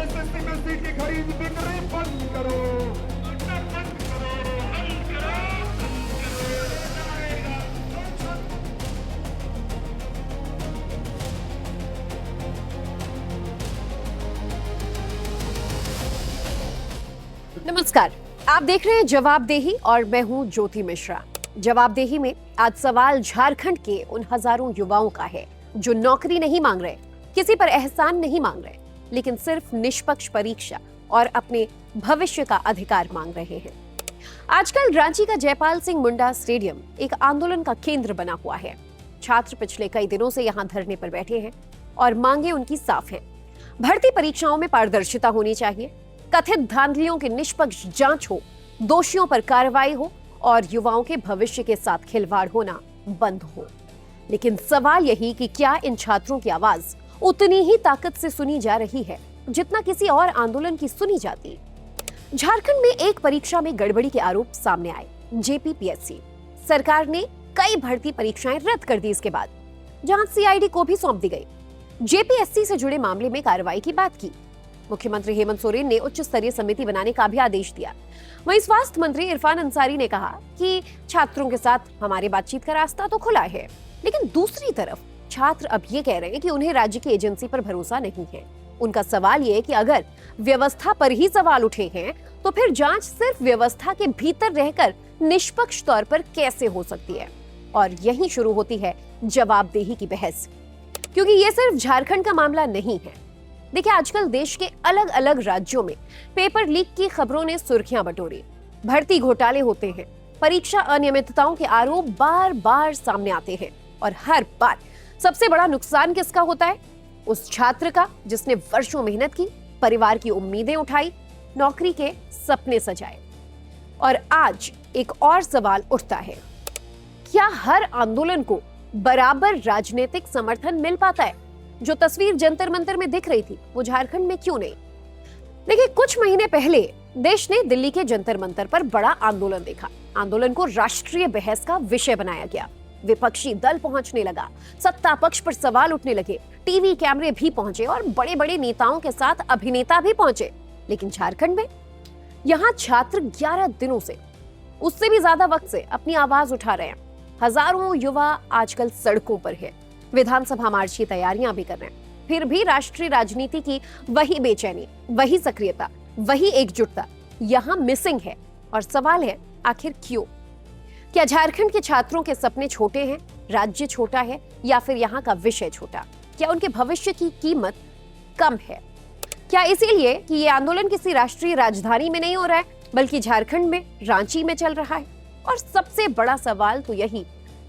SSC में seat की खरीद बिक्री बंद करो, बंद करो, बंद करो। नमस्कार, आप देख रहे हैं जवाबदेही और मैं हूं ज्योति मिश्रा। जवाबदेही में आज सवाल झारखंड के उन हजारों युवाओं का है जो नौकरी नहीं मांग रहे, किसी पर एहसान नहीं मांग रहे, लेकिन सिर्फ निष्पक्ष परीक्षा और अपने भविष्य का अधिकार मांग रहे हैं। आजकल रांची का जयपाल सिंह मुंडा स्टेडियम एक आंदोलन का केंद्र बना हुआ है। छात्र पिछले कई दिनों से यहाँ धरने पर बैठे हैं और मांगे उनकी साफ है। भर्ती परीक्षाओं में पारदर्शिता होनी चाहिए, कथित धांधलियों की निष्पक्ष जांच हो, दोषियों पर कार्रवाई हो और युवाओं के भविष्य के साथ खिलवाड़ होना बंद हो। लेकिन सवाल यही कि क्या इन छात्रों की आवाज उतनी ही ताकत से सुनी जा रही है जितना किसी और आंदोलन की सुनी जाती। झारखंड में एक परीक्षा में गड़बड़ी के आरोप सामने आए। जेपीपीएससी सरकार ने कई भर्ती परीक्षाएं रद्द कर दी। इसके बाद जांच सीआईडी को भी सौंप दी गई। जेपीएससी से जुड़े मामले में कार्रवाई की बात की। मुख्यमंत्री हेमंत सोरेन ने उच्च स्तरीय समिति बनाने का भी आदेश दिया। वहीं स्वास्थ्य मंत्री इरफान अंसारी ने कहा कि छात्रों के साथ हमारे बातचीत का रास्ता तो खुला है, लेकिन दूसरी तरफ छात्र अब ये कह रहे हैं कि उन्हें राज्य की एजेंसी पर भरोसा नहीं है। उनका सवाल ये है कि अगर व्यवस्था पर ही सवाल उठे हैं तो फिर जांच सिर्फ व्यवस्था के भीतर रहकर निष्पक्ष तौर पर कैसे हो सकती है। और यहीं शुरू होती है जवाबदेही की बहस, क्योंकि ये सिर्फ झारखंड का मामला नहीं है। देखिए, आजकल देश के अलग अलग राज्यों में पेपर लीक की खबरों ने सुर्खियां बटोरी। भर्ती घोटाले होते हैं, परीक्षा अनियमितताओं के आरोप बार बार सामने आते हैं और हर बार सबसे बड़ा नुकसान किसका होता है? उस छात्र का जिसने वर्षों मेहनत की, परिवार की उम्मीदें उठाई, नौकरी के सपने सजाए। और आज एक और सवाल उठता है, क्या हर आंदोलन को बराबर राजनीतिक समर्थन मिल पाता है? जो तस्वीर जंतर मंतर में दिख रही थी वो झारखंड में क्यों नहीं? देखिए, कुछ महीने पहले देश ने दिल्ली के जंतर मंतर पर बड़ा आंदोलन देखा। आंदोलन को राष्ट्रीय बहस का विषय बनाया गया। विपक्षी दल पहुंचने लगा, सत्ता पक्ष पर सवाल उठने लगे, टीवी कैमरे भी पहुंचे और बड़े बड़े नेताओं के साथ अभिनेता भी पहुंचे। लेकिन झारखंड में यहाँ छात्र 11 दिनों से, उससे भी ज्यादा वक्त से अपनी आवाज उठा रहे हैं। हजारों युवा आजकल सड़कों पर है, विधानसभा मार्च की तैयारियां भी कर रहे हैं। फिर भी राष्ट्रीय राजनीति की वही बेचैनी, वही सक्रियता, वही एकजुटता यहां मिसिंग है। और सवाल है, आखिर क्यों? क्या झारखंड के छात्रों के सपने छोटे हैं, राज्य छोटा है, या फिर यहाँ का विषय छोटा? क्या उनके भविष्य की कीमत कम है? क्या इसीलिए कि ये आंदोलन किसी राष्ट्रीय राजधानी में नहीं हो रहा है, बल्कि झारखंड में, रांची में चल रहा है? और सबसे बड़ा सवाल तो यही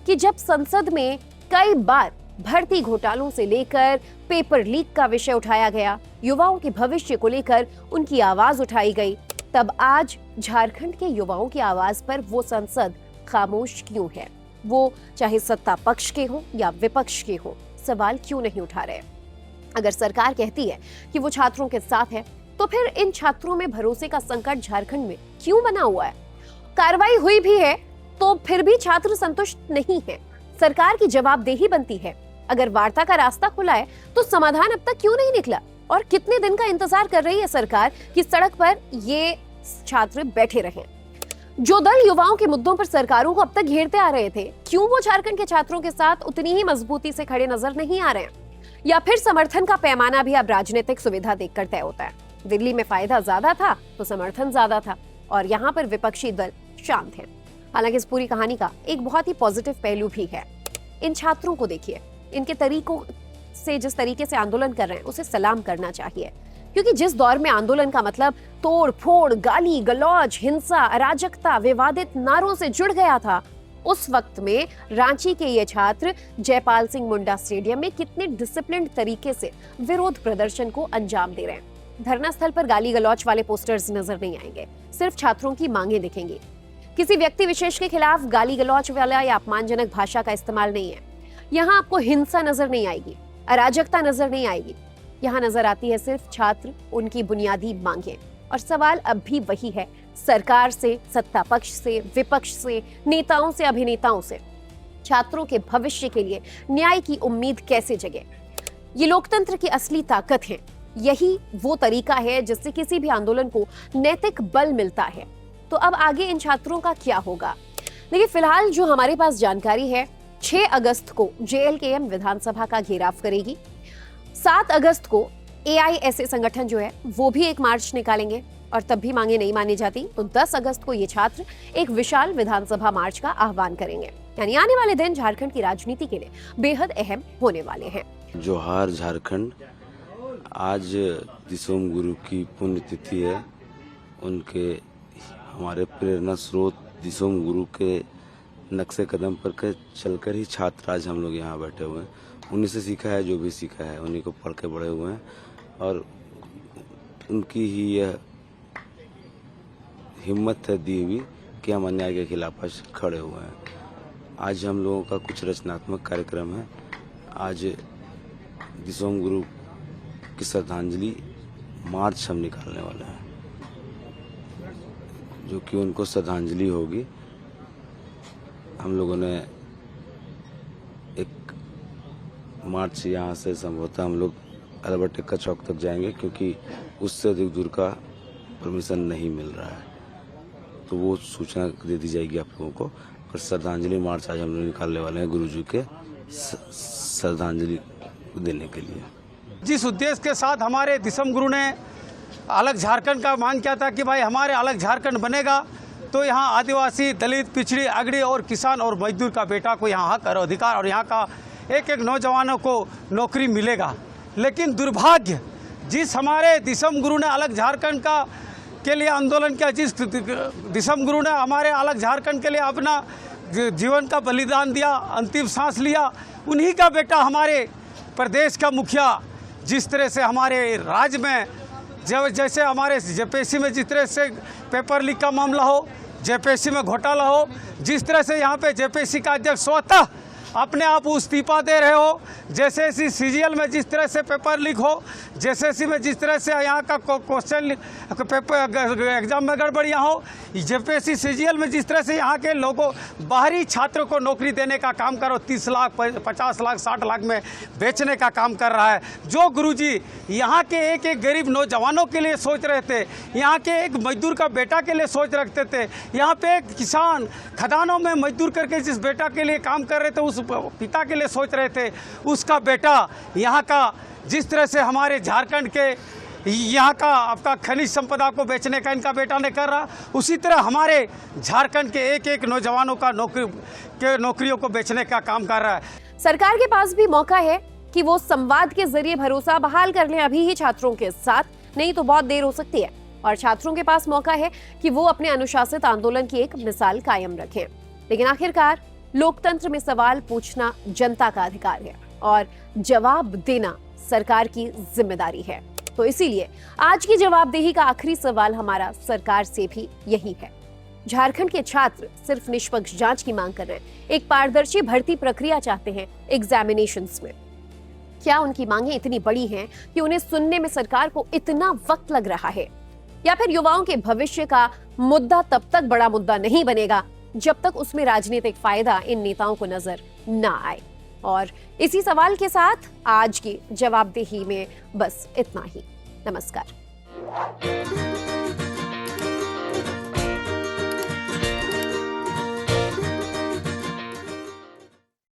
कि जब संसद में कई बार भर्ती घोटालों से लेकर पेपर लीक का विषय उठाया गया, युवाओं के भविष्य को लेकर उनकी आवाज उठाई गई, तब आज झारखंड के युवाओं की आवाज पर वो संसद खामोश क्यों है? वो चाहे सत्ता पक्ष के हो या विपक्ष के हो, सवाल क्यों नहीं उठा रहे? अगर सरकार कहती है कि वो छात्रों के साथ है, तो फिर इन छात्रों में भरोसे का संकट झारखंड में क्यों बना हुआ है? कार्रवाई हुई भी है तो फिर भी छात्र संतुष्ट नहीं है। सरकार की जवाबदेही बनती है। अगर वार्ता का रास्ता खुला है तो समाधान अब तक क्यों नहीं निकला? और कितने दिन का इंतजार कर रही है सरकार कि सड़क पर ये छात्र बैठे रहें? जो दल युवाओं के मुद्दों पर सरकारों को अब तक घेरते आ रहे थे, क्यों वो झारखंड के छात्रों के साथ उतनी ही मजबूती से खड़े नजर नहीं आ रहे हैं? या फिर समर्थन का पैमाना भी अब राजनीतिक सुविधा देखकर तय होता है? दिल्ली में फायदा ज्यादा था तो समर्थन ज्यादा था, और यहाँ पर विपक्षी दल शांत है। हालांकि इस पूरी कहानी का एक बहुत ही पॉजिटिव पहलू भी है। इन छात्रों को देखिए, इनके तरीकों से, जिस तरीके से आंदोलन कर रहे हैं, उसे सलाम करना चाहिए। क्योंकि जिस दौर में आंदोलन का मतलब तोड़ फोड़, गाली गलौज, हिंसा, अराजकता, विवादित नारों से जुड़ गया था, उस वक्त में रांची के ये छात्र जयपाल सिंह मुंडा स्टेडियम में कितने डिसिप्लिन्ड तरीके से विरोध प्रदर्शन को अंजाम दे रहे हैं। धरना स्थल पर गाली गलौच वाले पोस्टर्स नजर नहीं आएंगे, सिर्फ छात्रों की मांगे दिखेंगी। किसी व्यक्ति विशेष के खिलाफ गाली गलौच वाला या अपमानजनक भाषा का इस्तेमाल नहीं है। यहाँ आपको हिंसा नजर नहीं आएगी, अराजकता नजर नहीं आएगी। यहाँ नजर आती है सिर्फ छात्र, उनकी बुनियादी मांगे। और सवाल अब भी वही है, सरकार से, सत्ता पक्ष से, विपक्ष से, नेताओं से, अभिनेताओं से, छात्रों के भविष्य के लिए न्याय की उम्मीद कैसे जगे? ये लोकतंत्र की असली ताकत है। यही वो तरीका है जिससे किसी भी आंदोलन को नैतिक बल मिलता है। तो अब आगे इन छात्रों का क्या होगा? देखिए, फिलहाल जो हमारे पास जानकारी है, 6 अगस्त को JLKM विधानसभा का घेराव करेगी। 7 अगस्त को AISA संगठन जो है वो भी एक मार्च निकालेंगे और तब भी मांगे नहीं मानी जाती तो 10 अगस्त को ये छात्र एक विशाल विधानसभा मार्च का आह्वान करेंगे। यानी आने वाले दिन झारखंड की राजनीति के लिए बेहद अहम होने वाले हैं। जोहार झारखंड। आज दिसोम गुरु की पुण्यतिथि है। उनके हमारे प्रेरणा स्रोत दिसोम गुरु के नक्शे कदम पर के चलकर ही छात्र आज हम लोग यहाँ बैठे हुए हैं। उन्हीं से सीखा है, जो भी सीखा है उन्हीं को पढ़ के बड़े हुए हैं और उनकी ही यह हिम्मत है दी हुई कि हम अन्याय के खिलाफ आज खड़े हुए हैं। आज हम लोगों का कुछ रचनात्मक कार्यक्रम है। आज दिसोम गुरु की श्रद्धांजलि मार्च हम निकालने वाले हैं, जो कि उनको श्रद्धांजलि होगी। हम लोगों ने एक मार्च यहाँ से संभवतः हम लोग अल्बर्ट एक्का चौक तक जाएंगे, क्योंकि उससे अधिक दूर का परमिशन नहीं मिल रहा है, तो वो सूचना दे दी जाएगी आप लोगों को। और श्रद्धांजलि मार्च आज हम लोग निकालने वाले हैं गुरु जी के श्रद्धांजलि देने के लिए। जिस उद्देश्य के साथ हमारे दिसम गुरु ने अलग झारखंड का मांग किया था कि भाई हमारे अलग झारखंड बनेगा तो यहाँ आदिवासी, दलित, पिछड़ी, अगड़ी और किसान और मजदूर का बेटा को यहाँ हक और अधिकार और यहाँ का एक एक नौजवानों को नौकरी मिलेगा। लेकिन दुर्भाग्य, जिस हमारे दिसम गुरु ने अलग झारखंड का के लिए आंदोलन किया, जिस दिसम गुरु ने हमारे अलग झारखंड के लिए अपना जीवन का बलिदान दिया, अंतिम सांस लिया, उन्हीं का बेटा हमारे प्रदेश का मुखिया जिस तरह से हमारे राज्य में जैसे हमारे JPSC में जिस तरह से पेपर लीक का मामला हो, JPSC में घोटाला हो, जिस तरह से यहाँ पे JPSC का अध्यक्ष स्वतः अपने आप इस्तीफा दे रहे हो, जैसे CGL में जिस तरह से पेपर लीक हो, JSSC में जिस तरह से यहाँ का क्वेश्चन पेपर एग्जाम में गड़बड़ियाँ हो, JPSC CGL में जिस तरह से यहाँ के लोगों बाहरी छात्रों को नौकरी देने का काम करो, 30 लाख, 50 लाख, 60 लाख में बेचने का काम कर रहा है। जो गुरुजी यहाँ के एक एक गरीब नौजवानों के लिए सोच रहे थे, यहाँ के एक मजदूर का बेटा के लिए सोच रखते थे, यहाँ पे एक किसान खदानों में मजदूर करके जिस बेटा के लिए काम कर रहे थे, उस पिता के लिए सोच रहे थे, उसका बेटा यहाँ का जिस तरह से हमारे झारखंड के यहाँ का आपका खनिज संपदा को बेचने का इनका बेटा ने कर रहा, उसी तरह हमारे झारखंड के एक एक नौजवानों का नौकरियों को बेचने का काम कर रहा है। सरकार के पास भी मौका है कि वो संवाद के जरिए भरोसा बहाल कर ले अभी ही छात्रों के साथ, नहीं तो बहुत देर हो सकती है। और छात्रों के पास मौका है कि वो अपने अनुशासित आंदोलन की एक मिसाल कायम रखें। लेकिन आखिरकार लोकतंत्र में सवाल पूछना जनता का अधिकार है और जवाब देना सरकार की जिम्मेदारी है। तो इसीलिए आज की जवाबदेही का आखिरी सवाल हमारा सरकार से भी यही है। झारखंड के छात्र सिर्फ निष्पक्ष जांच की मांग कर रहे हैं, एक पारदर्शी भर्ती प्रक्रिया चाहते हैं एग्जामिनेशंस में। क्या उनकी मांगें इतनी बड़ी हैं कि उन्हें सुनने में सरकार को इतना वक्त लग रहा है? या फिर युवाओं के भविष्य का मुद्दा तब तक बड़ा मुद्दा नहीं बनेगा जब तक उसमें राजनीतिक फायदा इन नेताओं को नजर न आए? और इसी सवाल के साथ आज की जवाबदेही में बस इतना ही। नमस्कार।